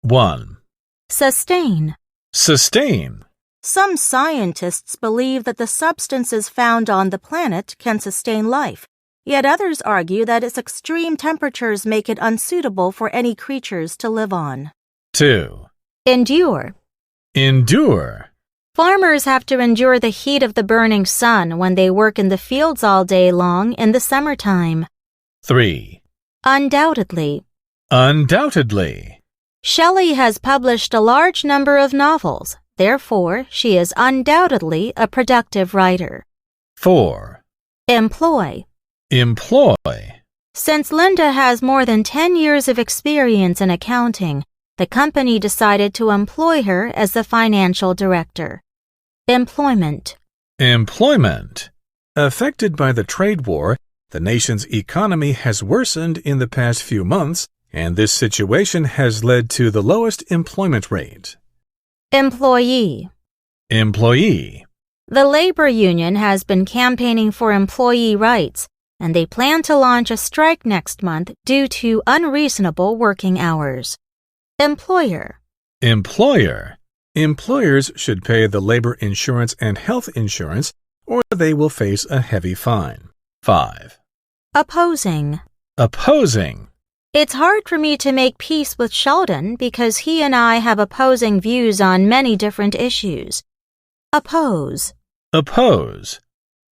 1. Sustain. Sustain. Some scientists believe that the substances found on the planet can sustain life, yet others argue that its extreme temperatures make it unsuitable for any creatures to live on. 2. Endure. Endure. Farmers have to endure the heat of the burning sun when they work in the fields all day long in the summertime. 3. Undoubtedly. Undoubtedly. Shelley has published a large number of novels. Therefore, she is undoubtedly a productive writer. 4. Employ. Employ. Since Linda has more than 10 years of experience in accounting, the company decided to employ her as the financial director. Employment. Employment. Affected by the trade war, the nation's economy has worsened in the past few months, and this situation has led to the lowest employment rate. Employee. Employee. The labor union has been campaigning for employee rights, and they plan to launch a strike next month due to unreasonable working hours. Employer. Employer. Employers should pay the labor insurance and health insurance, or they will face a heavy fine. 5. Opposing. Opposing. It's hard for me to make peace with Sheldon because he and I have opposing views on many different issues. Oppose. Oppose.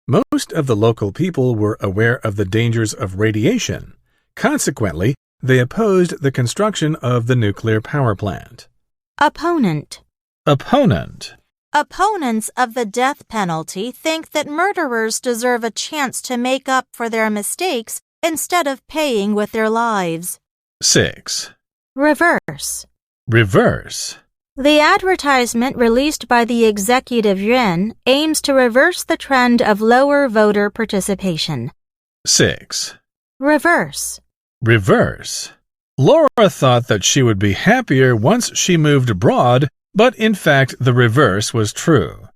Most of the local people were aware of the dangers of radiation. Consequently, they opposed the construction of the nuclear power plant. Opponent. Opponent. Opponents of the death penalty think that murderers deserve a chance to make up for their mistakes instead of paying with their lives. 6. Reverse. Reverse. The advertisement released by the executive yuan aims to reverse the trend of lower voter participation. 6. Reverse. Reverse. Laura thought that she would be happier once she moved abroad, but in fact the reverse was true.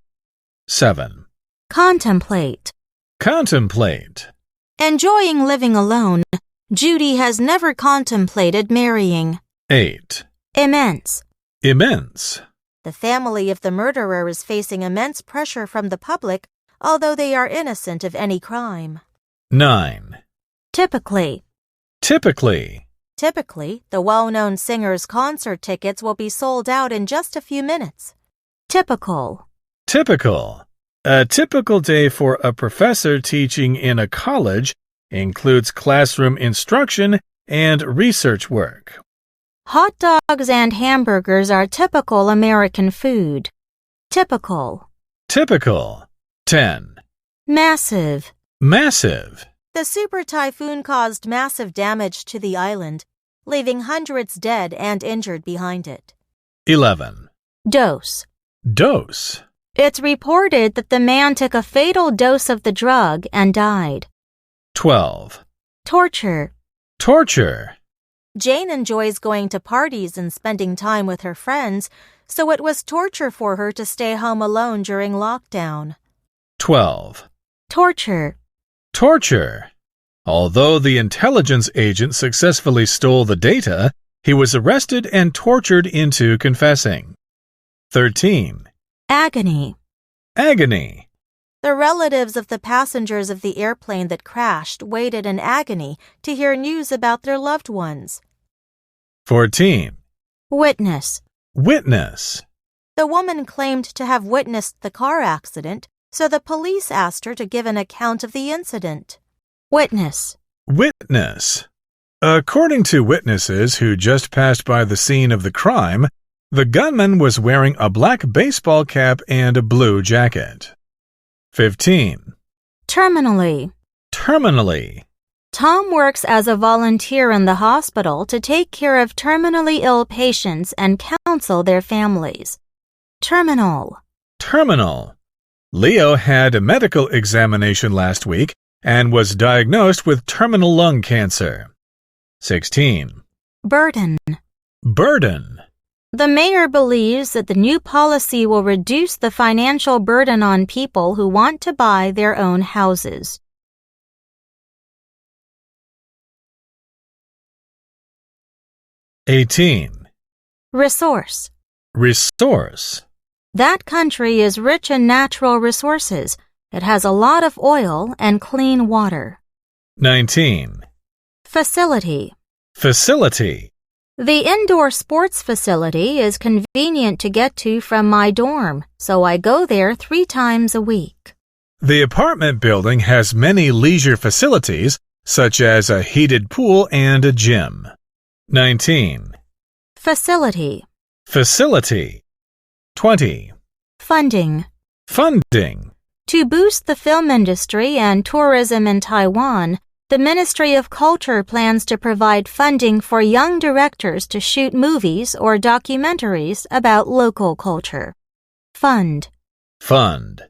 7. Contemplate. Contemplate. Enjoying living alone, Judy has never contemplated marrying. 8. Immense. Immense. The family of the murderer is facing immense pressure from the public, although they are innocent of any crime. 9. Typically. Typically. Typically, the well-known singer's concert tickets will be sold out in just a few minutes. Typical. Typical. A typical day for a professor teaching in a college includes classroom instruction and research work. Hot dogs and hamburgers are typical American food. Typical. Typical. 10. Massive. Massive. The super typhoon caused massive damage to the island, leaving hundreds dead and injured behind it. 11. Dose. Dose. It's reported that the man took a fatal dose of the drug and died. 12. Torture. Torture. Jane enjoys going to parties and spending time with her friends, so it was torture for her to stay home alone during lockdown. 12. Torture. Torture. Although the intelligence agent successfully stole the data, he was arrested and tortured into confessing. 13. Agony. Agony. The relatives of the passengers of the airplane that crashed waited in agony to hear news about their loved ones. 14. Witness. Witness. The woman claimed to have witnessed the car accident, so the police asked her to give an account of the incident. Witness. Witness. According to witnesses who just passed by the scene of the crime, the gunman was wearing a black baseball cap and a blue jacket. 15. Terminally. Terminally. Tom works as a volunteer in the hospital to take care of terminally ill patients and counsel their families. Terminal. Terminal. Leo had a medical examination last week and was diagnosed with terminal lung cancer. 16. Burden. Burden. The mayor believes that the new policy will reduce the financial burden on people who want to buy their own houses. Resource. Resource. That country is rich in natural resources. It has a lot of oil and clean water. 19. Facility. Facility. The indoor sports facility is convenient to get to from my dorm, so I go there 3 times a week. The apartment building has many leisure facilities, such as a heated pool and a gym. 19. Facility. Facility. 20. Funding. Funding. To boost the film industry and tourism in Taiwan, the Ministry of Culture plans to provide funding for young directors to shoot movies or documentaries about local culture. Fund. Fund.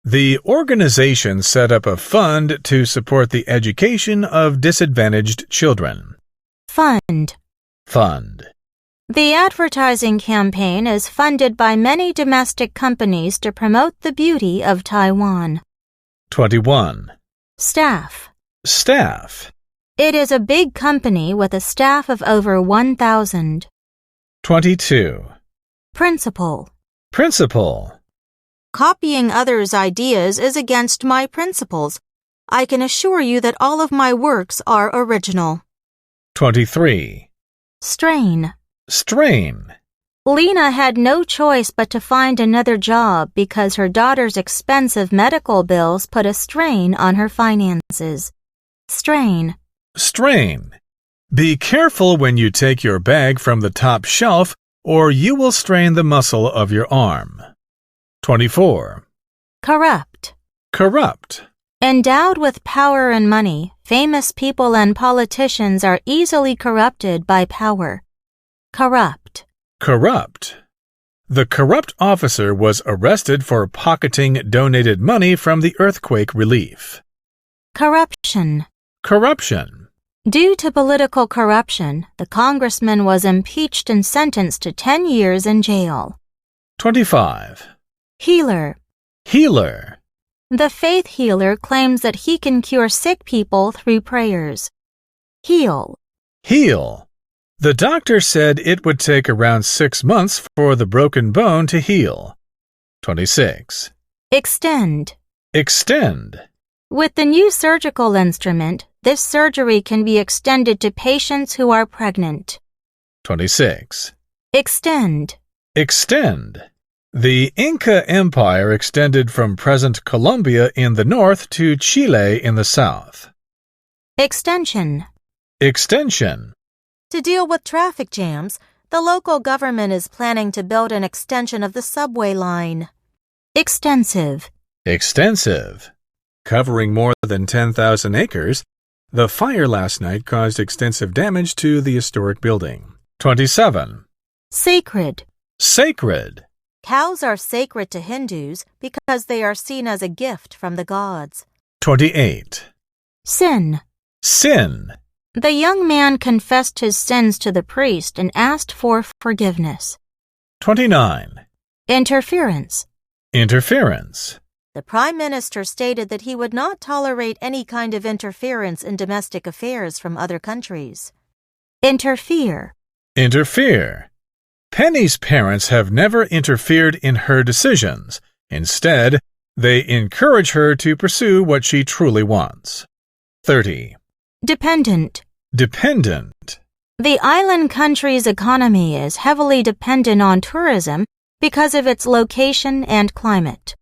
The organization set up a fund to support the education of disadvantaged children. Fund. Fund. The advertising campaign is funded by many domestic companies to promote the beauty of Taiwan. 21. Staff. Staff. It is a big company with a staff of over 1,000. 22. Principle. Principle. Copying others' ideas is against my principles. I can assure you that all of my works are original. 23. Strain. Strain. Lena had no choice but to find another job because her daughter's expensive medical bills put a strain on her finances. Strain. Strain. Be careful when you take your bag from the top shelf, or you will strain the muscle of your arm. 24. Corrupt. Corrupt. Endowed with power and money, famous people and politicians are easily corrupted by power. Corrupt. Corrupt. The corrupt officer was arrested for pocketing donated money from the earthquake relief. Corruption. Corruption. Due to political corruption, the congressman was impeached and sentenced to 10 years in jail. 25. Healer. Healer. The faith healer claims that he can cure sick people through prayers. Heal. Heal. The doctor said it would take around 6 months for the broken bone to heal. 26. Extend. Extend. With the new surgical instrument, this surgery can be extended to patients who are pregnant. 26. Extend. Extend. The Inca Empire extended from present Colombia in the north to Chile in the south. Extension. Extension. To deal with traffic jams, the local government is planning to build an extension of the subway line. Extensive. Extensive. Covering more than 10,000 acres, the fire last night caused extensive damage to the historic building. 27. Sacred. Sacred. Cows are sacred to Hindus because they are seen as a gift from the gods. 28. Sin. Sin. The young man confessed his sins to the priest and asked for forgiveness. 29. Interference. Interference. The Prime Minister stated that he would not tolerate any kind of interference in domestic affairs from other countries. Interfere. Interfere. Penny's parents have never interfered in her decisions. Instead, they encourage her to pursue what she truly wants. 30. Dependent. Dependent. The island country's economy is heavily dependent on tourism because of its location and climate.